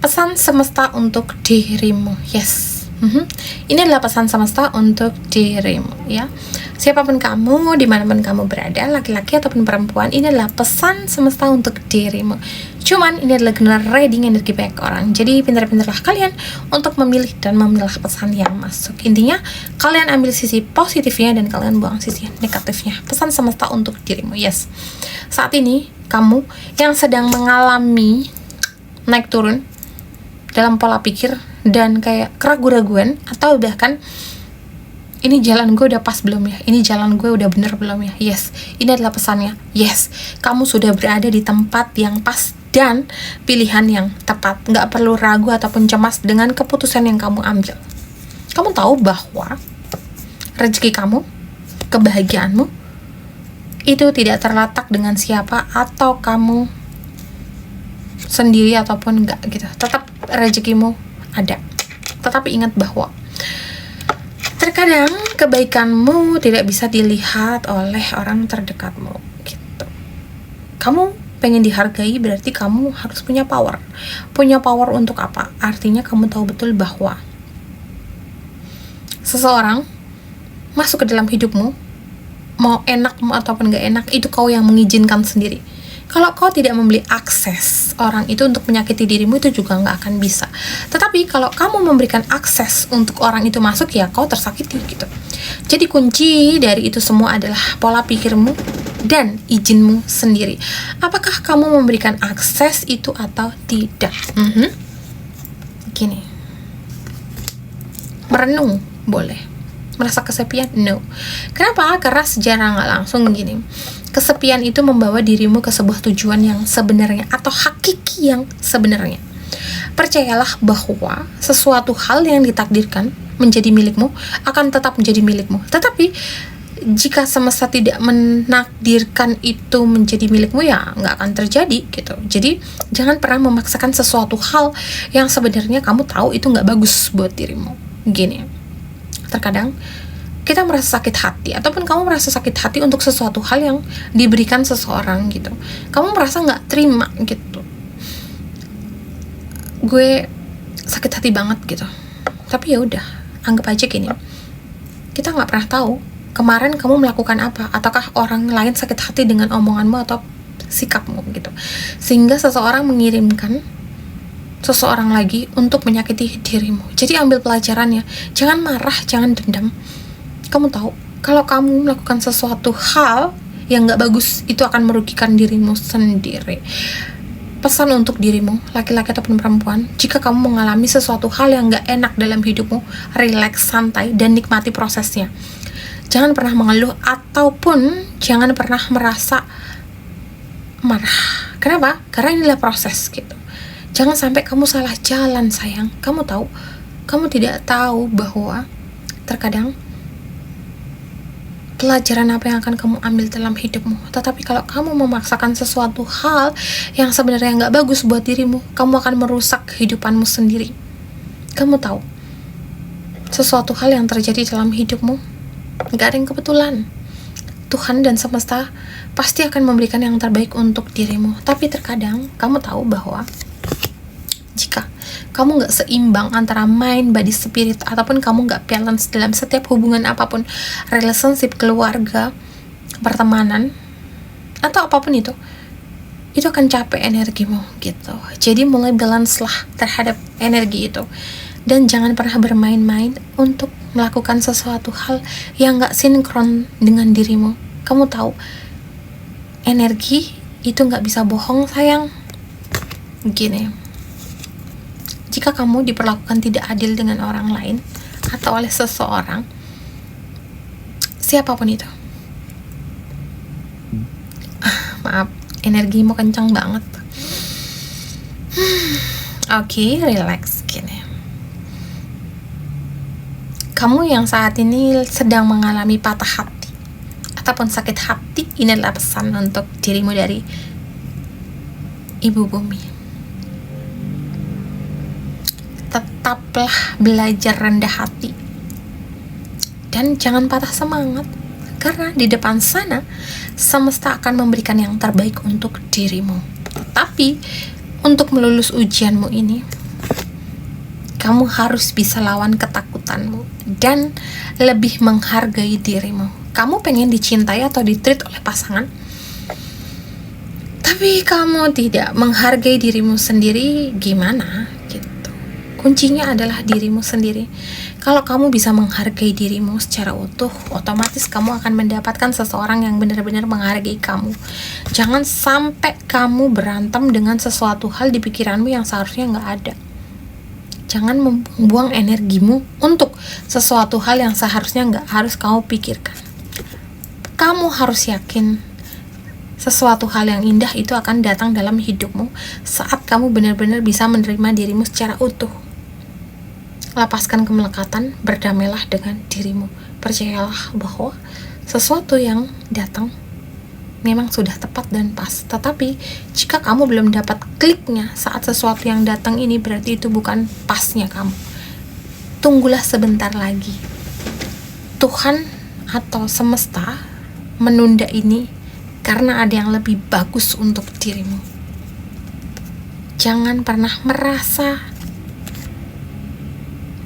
Pesan semesta untuk dirimu. Yes. Ini adalah pesan semesta untuk dirimu, ya. Siapapun kamu, dimanapun kamu berada, laki-laki ataupun perempuan, ini adalah pesan semesta untuk dirimu. Cuman ini adalah general reading energi banyak orang. Jadi pintar-pintarlah kalian untuk memilih dan memilah pesan yang masuk. Intinya kalian ambil sisi positifnya dan kalian buang sisi negatifnya. Pesan semesta untuk dirimu. Yes. Saat ini kamu yang sedang mengalami naik turun dalam pola pikir dan kayak keraguan-raguan, atau bahkan ini jalan gue udah pas belum ya, ini jalan gue udah bener belum ya. Yes, ini adalah pesannya. Yes, kamu sudah berada di tempat yang pas dan pilihan yang tepat. Nggak perlu ragu ataupun cemas dengan keputusan yang kamu ambil. Kamu tahu bahwa rezeki kamu, kebahagiaanmu itu tidak terletak dengan siapa atau kamu sendiri ataupun enggak gitu. Tetap rezekimu ada. Tetapi ingat bahwa terkadang kebaikanmu tidak bisa dilihat oleh orang terdekatmu gitu. Kamu pengen dihargai, berarti kamu harus punya power. Punya power untuk apa? Artinya kamu tahu betul bahwa seseorang masuk ke dalam hidupmu, mau enak ataupun gak enak, itu kau yang mengizinkan sendiri. Kalau kau tidak memberi akses orang itu untuk menyakiti dirimu, itu juga nggak akan bisa. Tetapi kalau kamu memberikan akses untuk orang itu masuk, ya kau tersakiti gitu. Jadi kunci dari itu semua adalah pola pikirmu dan izinmu sendiri. Apakah kamu memberikan akses itu atau tidak? Gini, merenung boleh, merasa kesepian? No. Kenapa? Karena sejarah nggak langsung gini. Kesepian itu membawa dirimu ke sebuah tujuan yang sebenarnya atau hakiki yang sebenarnya. Percayalah bahwa sesuatu hal yang ditakdirkan menjadi milikmu akan tetap menjadi milikmu. Tetapi jika semesta tidak menakdirkan itu menjadi milikmu, ya nggak akan terjadi gitu. Jadi jangan pernah memaksakan sesuatu hal yang sebenarnya kamu tahu itu nggak bagus buat dirimu. Gini, terkadang kita merasa sakit hati, ataupun kamu merasa sakit hati untuk sesuatu hal yang diberikan seseorang gitu. Kamu merasa nggak terima gitu. Gue sakit hati banget gitu. Tapi ya udah, anggap aja gini. Kita nggak pernah tahu kemarin kamu melakukan apa, ataukah orang lain sakit hati dengan omonganmu atau sikapmu gitu. Sehingga seseorang mengirimkan seseorang lagi untuk menyakiti dirimu. Jadi ambil pelajarannya. Jangan marah, jangan dendam. Kamu tahu, kalau kamu melakukan sesuatu hal yang gak bagus, itu akan merugikan dirimu sendiri. Pesan untuk dirimu, laki-laki ataupun perempuan, jika kamu mengalami sesuatu hal yang gak enak dalam hidupmu, relax, santai, dan nikmati prosesnya. Jangan pernah mengeluh, ataupun jangan pernah merasa marah. Kenapa? Karena inilah proses gitu. Jangan sampai kamu salah jalan, sayang. Kamu tahu, kamu tidak tahu bahwa terkadang pelajaran apa yang akan kamu ambil dalam hidupmu. Tetapi kalau kamu memaksakan sesuatu hal yang sebenarnya gak bagus buat dirimu, kamu akan merusak kehidupanmu sendiri. Kamu tahu, sesuatu hal yang terjadi dalam hidupmu gak ada yang kebetulan. Tuhan dan semesta pasti akan memberikan yang terbaik untuk dirimu. Tapi terkadang kamu tahu bahwa jika kamu gak seimbang antara mind, body, spirit, ataupun kamu gak balance dalam setiap hubungan apapun, relationship, keluarga, pertemanan, atau apapun itu akan capek energimu gitu. Jadi mulai balance lah terhadap energi itu. Dan jangan pernah bermain-main untuk melakukan sesuatu hal yang gak sinkron dengan dirimu. Kamu tahu, energi itu gak bisa bohong, sayang. Gini, jika kamu diperlakukan tidak adil dengan orang lain atau oleh seseorang, siapapun itu, maaf, energimu kencang banget. Oke, relax gini. Kamu yang saat ini sedang mengalami patah hati ataupun sakit hati, ini adalah pesan untuk dirimu dari Ibu Bumi. Tetaplah belajar rendah hati dan jangan patah semangat, karena di depan sana semesta akan memberikan yang terbaik untuk dirimu. Tapi untuk melulus ujianmu ini, Kamu harus bisa lawan ketakutanmu dan lebih menghargai dirimu. Kamu pengen dicintai atau di-treat oleh pasangan, tapi kamu tidak menghargai dirimu sendiri, gimana gitu. Kuncinya adalah dirimu sendiri. Kalau kamu bisa menghargai dirimu secara utuh, otomatis kamu akan mendapatkan seseorang yang benar-benar menghargai kamu. Jangan sampai kamu berantem dengan sesuatu hal di pikiranmu yang seharusnya nggak ada. Jangan membuang energimu untuk sesuatu hal yang seharusnya nggak harus kamu pikirkan. Kamu harus yakin sesuatu hal yang indah itu akan datang dalam hidupmu saat kamu benar-benar bisa menerima dirimu secara utuh. Lepaskan kemelekatan, berdamailah dengan dirimu. Percayalah bahwa sesuatu yang datang memang sudah tepat dan pas. Tetapi jika kamu belum dapat kliknya saat sesuatu yang datang ini, berarti itu bukan pasnya kamu. Tunggulah sebentar lagi. Tuhan atau semesta menunda ini karena ada yang lebih bagus untuk dirimu. Jangan pernah merasa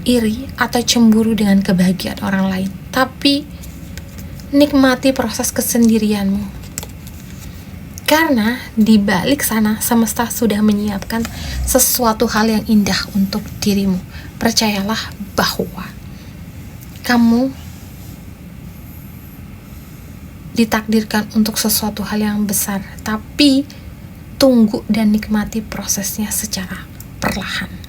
iri atau cemburu dengan kebahagiaan orang lain, tapi nikmati proses kesendirianmu. Karena di balik sana semesta sudah menyiapkan sesuatu hal yang indah untuk dirimu. Percayalah bahwa kamu ditakdirkan untuk sesuatu hal yang besar, tapi tunggu dan nikmati prosesnya secara perlahan.